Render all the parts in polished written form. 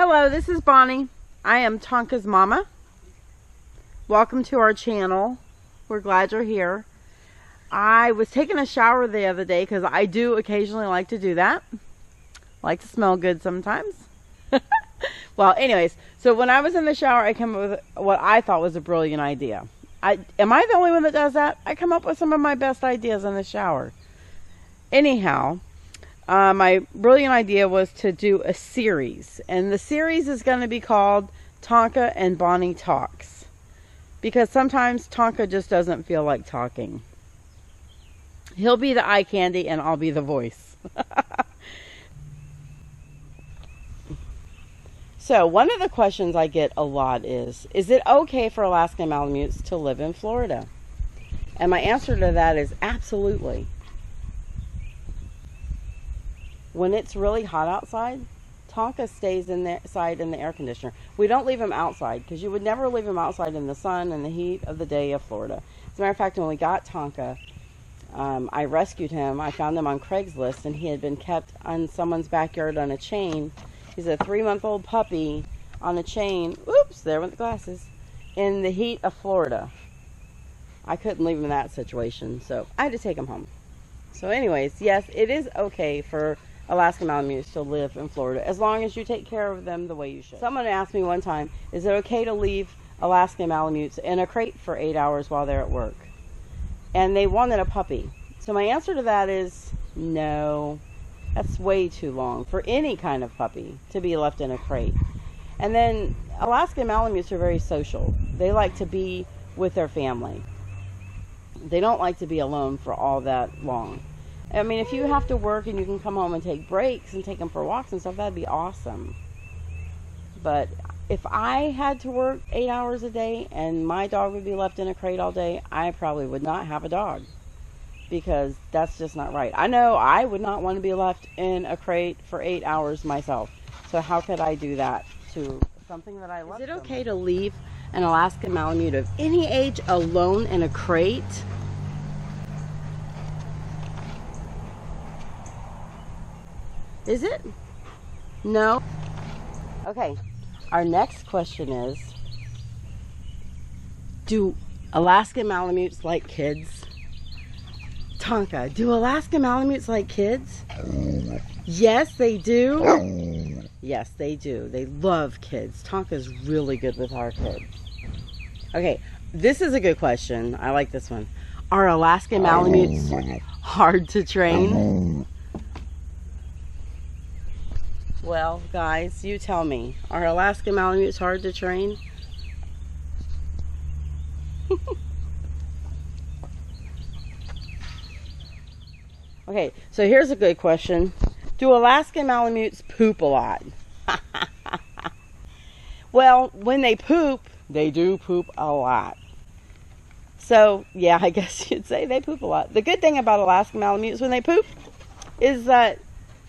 Hello, this is Bonnie. I am Tonka's mama. Welcome to our channel. We're glad you're here. I was taking a shower the other day because I do occasionally like to do that. I like to smell good sometimes. Well, anyways, so when I was in the shower, I came up with what I thought was a brilliant idea. Am I the only one that does that? I come up with some of my best ideas in the shower. Anyhow, my brilliant idea was to do a series. And the series is going to be called Tonka and Bonnie Talks. Because sometimes Tonka just doesn't feel like talking. He'll be the eye candy and I'll be the voice. So, one of the questions I get a lot is it okay for Alaskan Malamutes to live in Florida? And my answer to that is absolutely. When it's really hot outside, Tonka stays inside in the air conditioner. We don't leave him outside because you would never leave him outside in the sun and the heat of the day of Florida. As a matter of fact, when we got Tonka, I rescued him. I found him on Craigslist, and he had been kept on someone's backyard on a chain. He's a 3-month-old puppy on a chain. Oops, there went the glasses. In the heat of Florida. I couldn't leave him in that situation, so I had to take him home. So anyways, yes, it is okay for Alaskan Malamutes to live in Florida as long as you take care of them the way you should. Someone asked me one time, is it okay to leave Alaskan Malamutes in a crate for 8 hours while they're at work? And they wanted a puppy. So my answer to that is no. That's way too long for any kind of puppy to be left in a crate. And then Alaskan Malamutes are very social. They like to be with their family. They don't like to be alone for all that long. I mean, if you have to work and you can come home and take breaks and take them for walks and stuff, that'd be awesome. But if I had to work 8 hours a day and my dog would be left in a crate all day, I probably would not have a dog. Because that's just not right. I know I would not want to be left in a crate for 8 hours myself. So how could I do that to something that I love? Is it okay to leave an Alaskan Malamute of any age alone in a crate? Is it? No? Okay. Our next question is, do Alaskan Malamutes like kids? Tonka, do Alaskan Malamutes like kids? Yes, they do. Yes, they do. They love kids. Tonka's really good with our kids. Okay, this is a good question. I like this one. Are Alaskan Malamutes hard to train? Well, guys, you tell me. Are Alaskan Malamutes hard to train? Okay, so here's a good question. Do Alaskan Malamutes poop a lot? Well, when they poop, they do poop a lot. So, yeah, I guess you'd say they poop a lot. The good thing about Alaskan Malamutes when they poop is that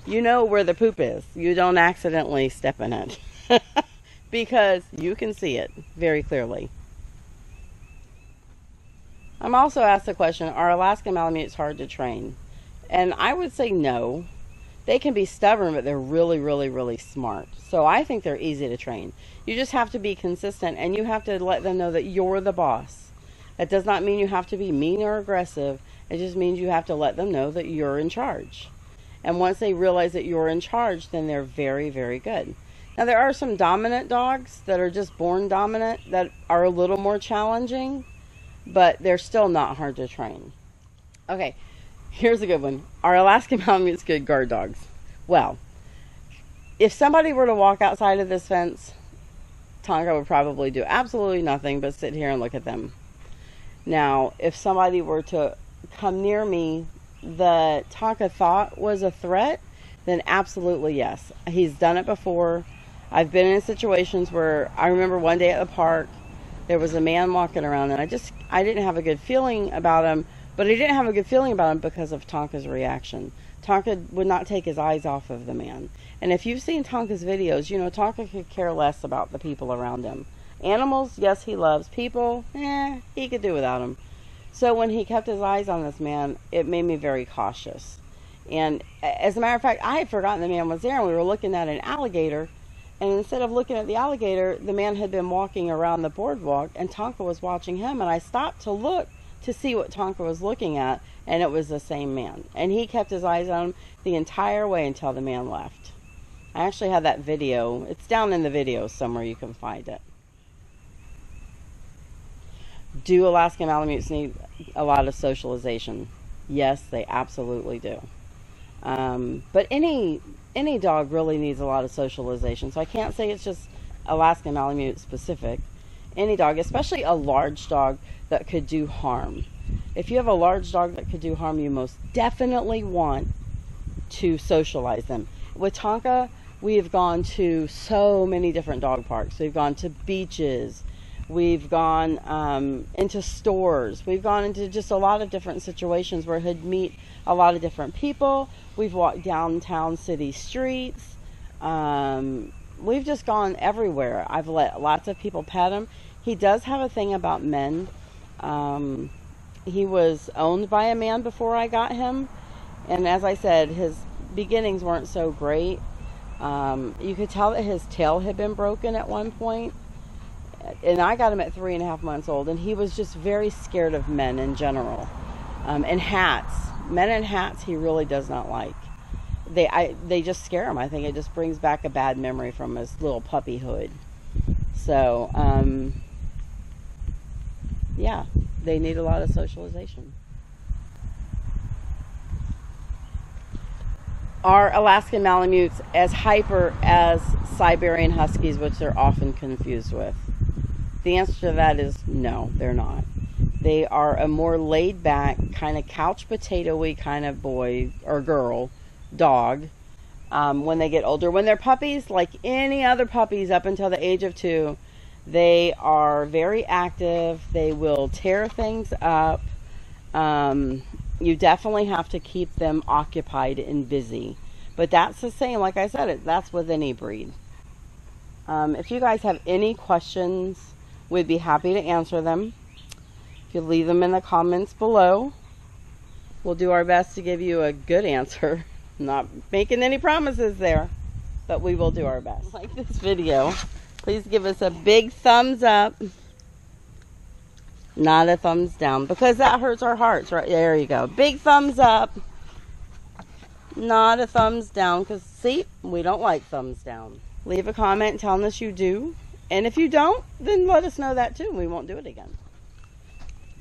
you know where the poop is. You don't accidentally step in it. Because you can see it very clearly. I'm also asked the question, are Alaskan Malamutes hard to train? And I would say no. They can be stubborn, but they're really, really, really smart. So I think they're easy to train. You just have to be consistent, and you have to let them know that you're the boss. That does not mean you have to be mean or aggressive. It just means you have to let them know that you're in charge. And once they realize that you're in charge, then they're very, very good. Now, there are some dominant dogs that are just born dominant that are a little more challenging, but they're still not hard to train. Okay. Here's a good one. Are Alaskan Malamutes good guard dogs? Well, if somebody were to walk outside of this fence, Tonka would probably do absolutely nothing but sit here and look at them. Now, if somebody were to come near me that Tonka thought was a threat, then absolutely yes. He's done it before. I've been in situations where I remember one day at the park, there was a man walking around, and I didn't have a good feeling about him. But I didn't have a good feeling about him because of Tonka's reaction. Tonka would not take his eyes off of the man. And if you've seen Tonka's videos, you know Tonka could care less about the people around him. Animals, yes, he loves. People, he could do without them. So when he kept his eyes on this man, it made me very cautious. And as a matter of fact, I had forgotten the man was there, and we were looking at an alligator And instead of looking at the alligator, the man had been walking around the boardwalk, and Tonka was watching him. And I stopped to look to see what Tonka was looking at, and it was the same man. And he kept his eyes on him the entire way until the man left. I actually have that video. It's down in the video somewhere, you can find it. Do Alaskan Malamutes need a lot of socialization? Yes, they absolutely do. But any dog really needs a lot of socialization. So I can't say it's just Alaskan Malamute specific. Any dog, especially a large dog that could do harm. If you have a large dog that could do harm, you most definitely want to socialize them. With Tonka, we have gone to so many different dog parks. We've gone to beaches. We've gone into stores. We've gone into just a lot of different situations where he'd meet a lot of different people. We've walked downtown city streets. We've just gone everywhere. I've let lots of people pet him. He does have a thing about men. He was owned by a man before I got him. And as I said, his beginnings weren't so great. You could tell that his tail had been broken at one point. And I got him at 3.5 months old, and he was just very scared of men in general. And hats. Men in hats he really does not like. They just scare him. I think it just brings back a bad memory from his little puppyhood. So, yeah, they need a lot of socialization. Are Alaskan Malamutes as hyper as Siberian Huskies, which they're often confused with? The answer to that is no, they're not. They are a more laid back, kind of couch potato-y kind of boy or girl, dog, when they get older. When they're puppies, like any other puppies up until the age of 2, they are very active. They will tear things up. You definitely have to keep them occupied and busy. But that's the same, like I said, that's with any breed. If you guys have any questions, we'd be happy to answer them. If you leave them in the comments below, we'll do our best to give you a good answer. Not making any promises there, but we will do our best. Like this video, please give us a big thumbs up, not a thumbs down, because that hurts our hearts. Right there you go. Big thumbs up, not a thumbs down, because see, we don't like thumbs down. Leave a comment telling us you do. And if you don't, then let us know that too. We won't do it again.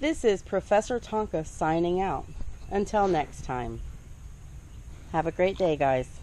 This is Professor Tonka signing out. Until next time. Have a great day, guys.